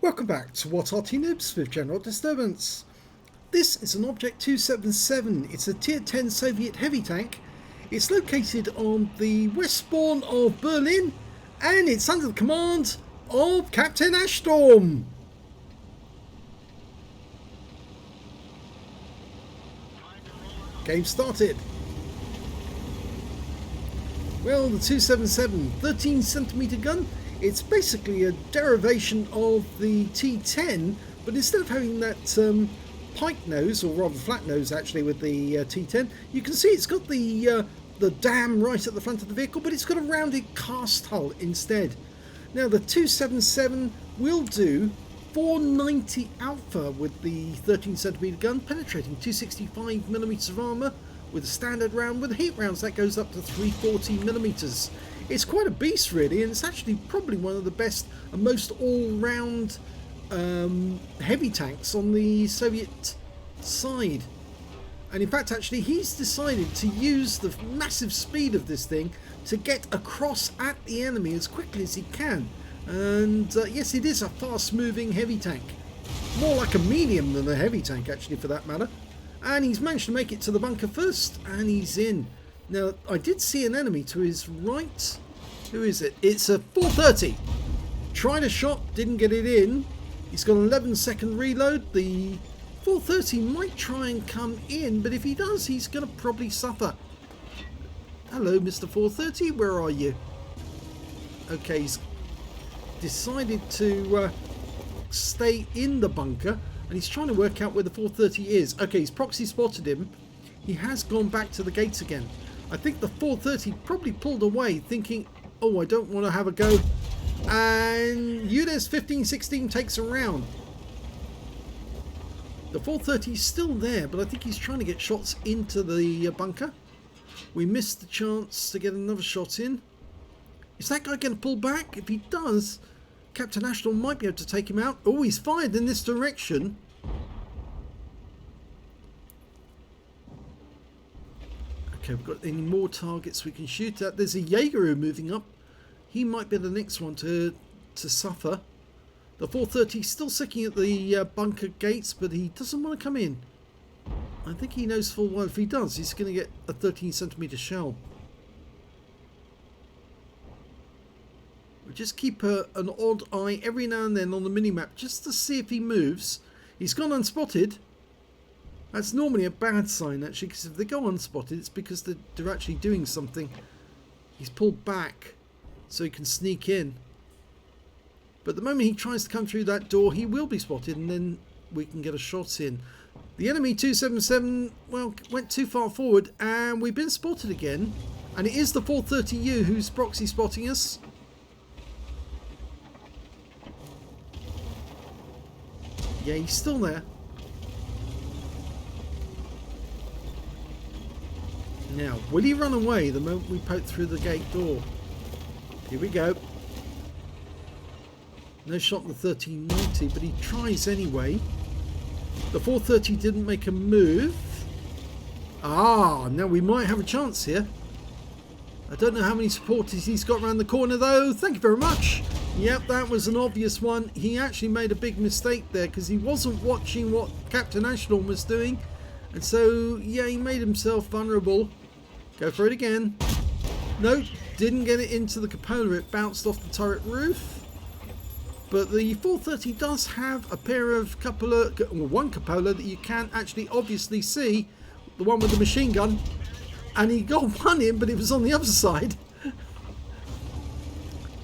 Welcome back to What Arty Noobs with General Disturbance. This is an Object 277. It's a Tier 10 Soviet heavy tank. It's located on the west spawn of Berlin and it's under the command of Captain Ashstorm. Game started. Well, the 277 13cm gun. It's basically a derivation of the T10, but instead of having that pike nose, or rather flat nose actually with the T10, you can see it's got the dam right at the front of the vehicle, but it's got a rounded cast hull instead. Now the 277 will do 490 alpha with the 13cm gun, penetrating 265mm of armour with a standard round. With heat rounds that goes up to 340mm. It's quite a beast really, and it's actually probably one of the best and most all-round heavy tanks on the Soviet side. And in fact actually he's decided to use the massive speed of this thing to get across at the enemy as quickly as he can. And yes, it is a fast moving heavy tank, more like a medium than a heavy tank actually for that matter. And he's managed to make it to the bunker first, and he's in. Now, I did see an enemy to his right. Who is it? It's a 430. Tried a shot, didn't get it in. He's got an 11-second reload. The 430 might try and come in, but if he does, he's going to probably suffer. Hello, Mr. 430, where are you? Okay, he's decided to stay in the bunker, and he's trying to work out where the 430 is. Okay, he's proxy spotted him. He has gone back to the gates again. I think the 430 probably pulled away thinking, oh, I don't want to have a go. And UDES 1516 takes a round. The 430 is still there, but I think he's trying to get shots into the bunker. We missed the chance to get another shot in. Is that guy going to pull back? If he does, Captain Ashton might be able to take him out. Oh, he's fired in this direction. Okay, we've got any more targets we can shoot at. There's a Jaeger moving up. He might be the next one to suffer. The 430 is still sitting at the bunker gates, but he doesn't want to come in. I think he knows full well if he does, he's going to get a 13cm shell. We'll just keep an odd eye every now and then on the minimap just to see if he moves. He's gone unspotted. That's normally a bad sign actually, because if they go unspotted it's because they're actually doing something. He's pulled back so he can sneak in. But the moment he tries to come through that door, he will be spotted, and then we can get a shot in. The enemy 277, well, went too far forward, and we've been spotted again. And it is the 430U who's proxy spotting us. Yeah, he's still there. Now, will he run away the moment we poke through the gate door? Here we go. No shot in the 1390, but he tries anyway. The 430 didn't make a move. Ah, now we might have a chance here. I don't know how many supporters he's got around the corner though. Thank you very much. Yep, that was an obvious one. He actually made a big mistake there because he wasn't watching what Captain Ashton was doing. And so, yeah, he made himself vulnerable. Go for it again. Nope, didn't get it into the cupola. It bounced off the turret roof. But the 430 does have a pair of cupola, or one cupola that you can actually obviously see. The one with the machine gun. And he got one in, but it was on the other side.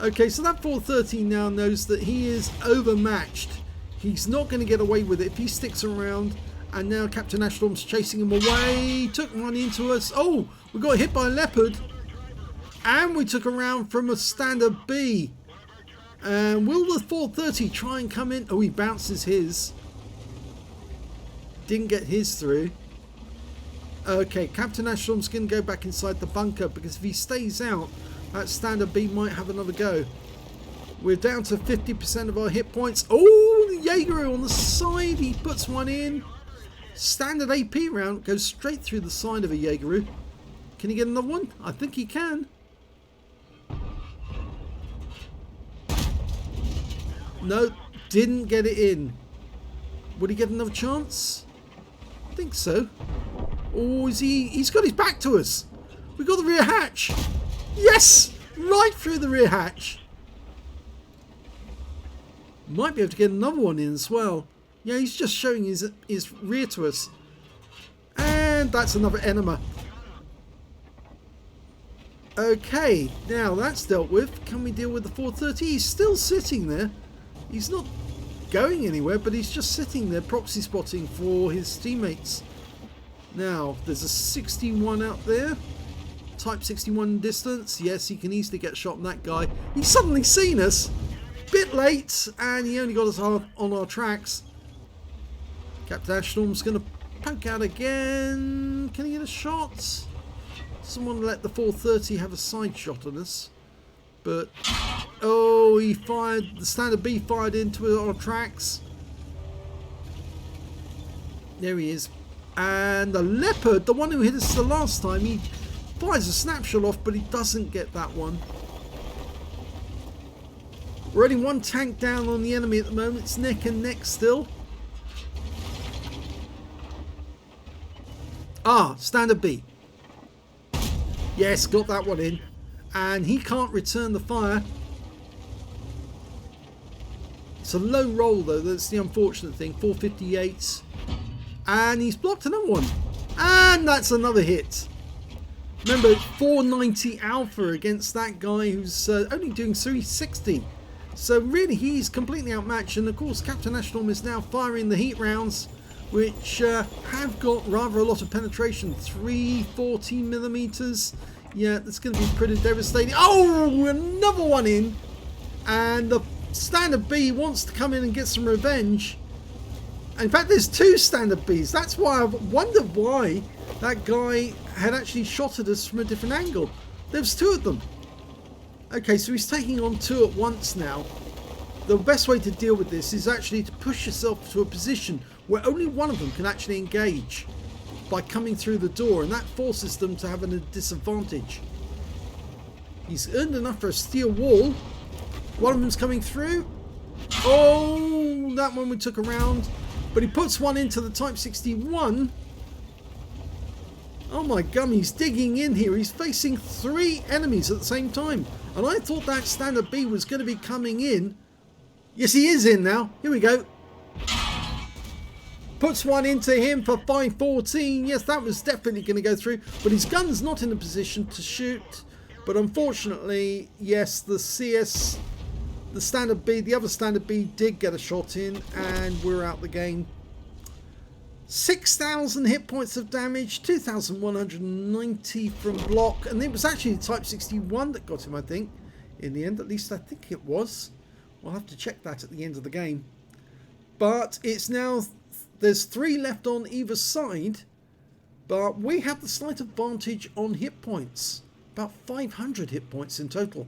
Okay, so that 430 now knows that he is overmatched. He's not going to get away with it if he sticks around. And now Captain Ashton's chasing him away. Took one into us. Oh, we got hit by a Leopard. And we took a round from a standard B. And will the 430 try and come in? Oh, he bounces his. Didn't get his through. Okay, Captain Ashton's going to go back inside the bunker because if he stays out, that standard B might have another go. We're down to 50% of our hit points. Oh, the Jaeger on the side. He puts one in. Standard AP round goes straight through the side of a Jaeger. Can he get another one? I think he can. No, didn't get it in. Would he get another chance? I think so. Oh, is he? He's got his back to us. We got the rear hatch. Yes! Right through the rear hatch. Might be able to get another one in as well. Yeah, he's just showing his rear to us. And that's another enema. Okay, now that's dealt with. Can we deal with the 430? He's still sitting there. He's not going anywhere, but he's just sitting there proxy spotting for his teammates. Now, there's a 61 out there. Type 61 distance. Yes, he can easily get shot on that guy. He's suddenly seen us. Bit late, and he only got us on our tracks. Captain Ashstorm's going to poke out again. Can he get a shot? Someone let the 430 have a side shot on us. But, oh, he fired, the standard B fired into our tracks. There he is. And the Leopard, the one who hit us the last time, he fires a snapshot off, but he doesn't get that one. We're only one tank down on the enemy at the moment. It's neck and neck still. Ah, standard B. Yes, got that one in. And he can't return the fire. It's a low roll though, that's the unfortunate thing. 458. And he's blocked another one. And that's another hit. Remember, 490 alpha against that guy who's only doing 360. So really he's completely outmatched. And of course Captain Ashstorm is now firing the heat rounds, which have got rather a lot of penetration. 340 millimeters. Yeah, that's going to be pretty devastating. Oh, another one in. And the standard B wants to come in and get some revenge. In fact, there's two standard Bs. That's why I've wondered why that guy had actually shot at us from a different angle. There's two of them. Okay, so he's taking on two at once now. The best way to deal with this is actually to push yourself to a position where only one of them can actually engage by coming through the door, and that forces them to have a disadvantage. He's earned enough for a steel wall. One of them's coming through. Oh, that one we took around. But he puts one into the Type 61. Oh my gum, he's digging in here. He's facing three enemies at the same time. And I thought that standard B was going to be coming in. Yes, he is in now. Here we go. Puts one into him for 514. Yes, that was definitely going to go through. But his gun's not in a position to shoot. But unfortunately, yes, the CS, the standard B, the other standard B did get a shot in. And we're out the game. 6,000 hit points of damage. 2,190 from block. And it was actually the Type 61 that got him, I think. In the end, at least I think it was. We'll have to check that at the end of the game. But it's now... There's three left on either side, but we have the slight advantage on hit points. About 500 hit points in total.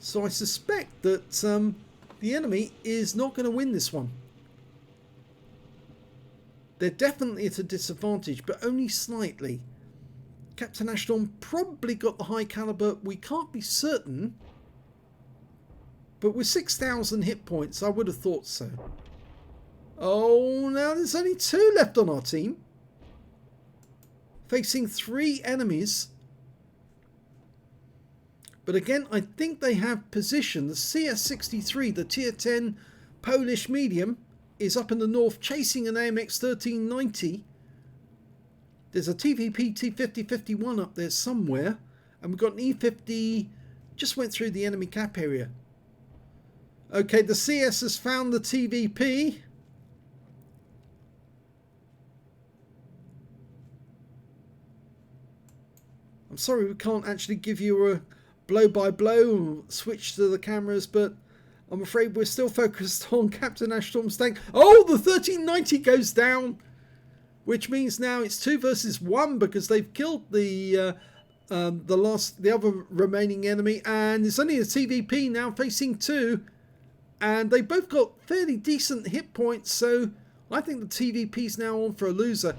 So I suspect that the enemy is not going to win this one. They're definitely at a disadvantage, but only slightly. Captain Ashstorm probably got the high caliber. We can't be certain. But with 6,000 hit points, I would have thought so. Oh, now there's only two left on our team. Facing three enemies. But again, I think they have position. The CS63, the tier 10 Polish medium, is up in the north chasing an AMX 1390. There's a TVP T5051 up there somewhere. And we've got an E50 just went through the enemy cap area. Okay, the CS has found the TVP. I'm sorry we can't actually give you a blow-by-blow switch to the cameras, but I'm afraid we're still focused on Captain Ashstorm's tank. Oh, the 1390 goes down, which means now it's 2 versus 1 because they've killed the other remaining enemy, and it's only a TVP now facing 2, and they both got fairly decent hit points, so I think the TVP's now on for a loser.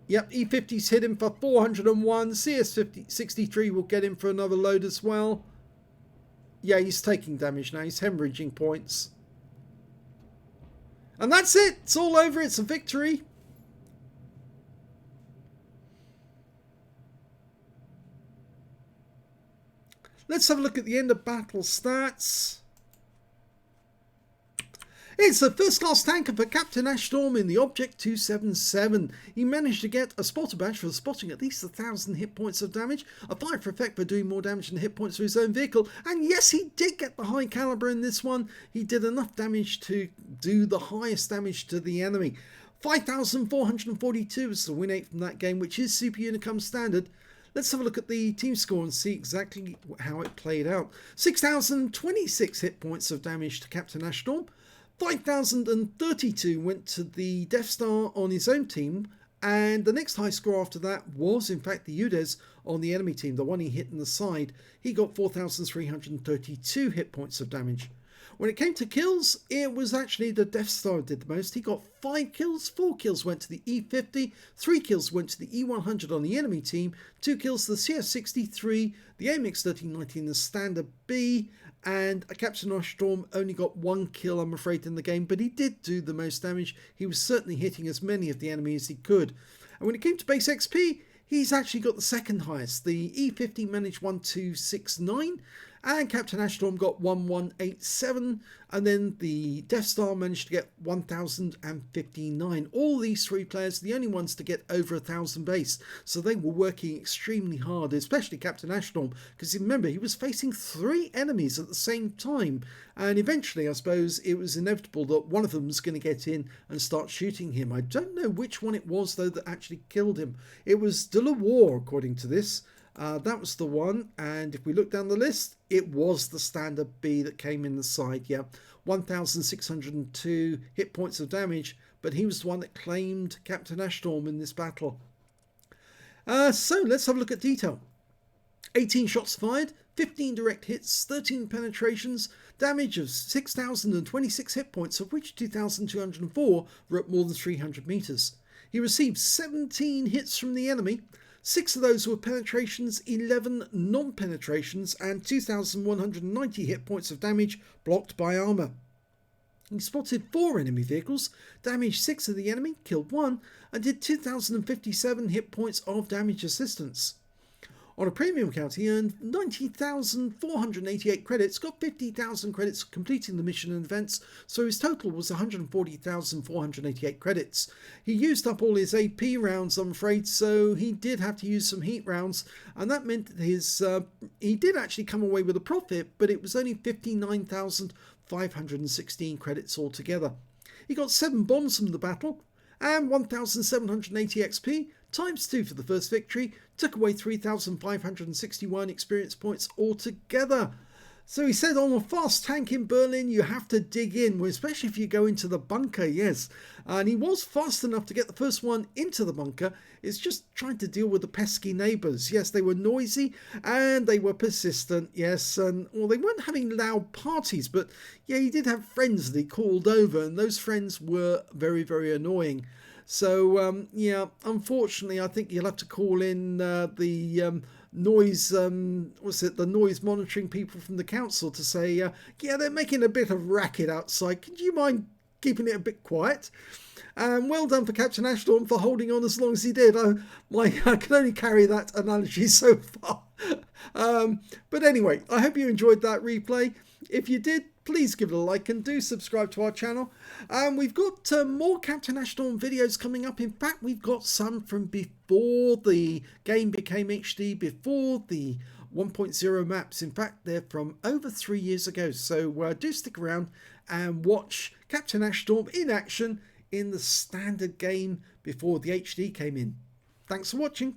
Yep, E50's hit him for 401. CS63 will get him for another load as well. Yeah, he's taking damage now. He's hemorrhaging points. And that's it. It's all over. It's a victory. Let's have a look at the end of battle stats. It's a first-class tanker for Captain Ashstorm in the Object 277. He managed to get a spotter badge for spotting at least 1,000 hit points of damage, a 5 for effect for doing more damage than hit points for his own vehicle, and yes, he did get the high caliber in this one. He did enough damage to do the highest damage to the enemy. 5,442 is the win rate from that game, which is Super Unicum standard. Let's have a look at the team score and see exactly how it played out. 6,026 hit points of damage to Captain Ashstorm. 5,032 went to the Death Star on his own team, and the next high score after that was in fact the Udes on the enemy team, the one he hit in the side. He got 4,332 hit points of damage. When it came to kills, it was actually the Death Star who did the most. He got 5 kills, 4 kills went to the E50, 3 kills went to the E100 on the enemy team, 2 kills to the CS63, the AMX 1319, the Standard B, and Captain Ashstorm only got 1 kill, I'm afraid, in the game, but he did do the most damage. He was certainly hitting as many of the enemy as he could. And when it came to base XP, he's actually got the second highest. The E50 managed 1269, and Captain Ashstorm got 1187, and then the Death Star managed to get 1059. All these 3 players, the only ones to get over 1,000 base, so they were working extremely hard, especially Captain Ashstorm, because remember, he was facing 3 enemies at the same time, and eventually I suppose it was inevitable that one of them was going to get in and start shooting him. I don't know which one it was though that actually killed him. It was De La War, according to this. That was the one, and if we look down the list, it was the Standard B that came in the side. Yeah, 1,602 hit points of damage, but he was the one that claimed Captain Ashstorm in this battle. So let's have a look at detail. 18 shots fired, 15 direct hits, 13 penetrations, damage of 6,026 hit points, of which 2,204 were at more than 300 meters. He received 17 hits from the enemy. 6 of those were penetrations, 11 non-penetrations, and 2,190 hit points of damage blocked by armour. He spotted 4 enemy vehicles, damaged 6 of the enemy, killed 1, and did 2,057 hit points of damage assistance. On a premium account, he earned 90,488 credits, got 50,000 credits completing the mission and events, so his total was 140,488 credits. He used up all his AP rounds, I'm afraid, so he did have to use some heat rounds, and that meant his he did actually come away with a profit, but it was only 59,516 credits altogether. He got 7 bombs from the battle, and 1,780 XP, times 2 for the first victory, took away 3,561 experience points altogether. So he said, on a fast tank in Berlin, you have to dig in, especially if you go into the bunker, yes. And he was fast enough to get the first one into the bunker. It's just trying to deal with the pesky neighbours. Yes, they were noisy and they were persistent, yes. And well, they weren't having loud parties, but yeah, he did have friends that he called over, and those friends were very, very annoying. So, yeah, unfortunately, I think you'll have to call in the noise, the noise monitoring people from the council to say, yeah, they're making a bit of racket outside. Could you mind keeping it a bit quiet? And well done for Captain Ashstorm for holding on as long as he did. I can only carry that analogy so far. But anyway, I hope you enjoyed that replay. If you did, please give it a like and do subscribe to our channel. We've got more Captain Ashstorm videos coming up. In fact, we've got some from before the game became HD, before the 1.0 maps. In fact, they're from over 3 years ago. So do stick around and watch Captain Ashstorm in action in the standard game before the HD came in. Thanks for watching.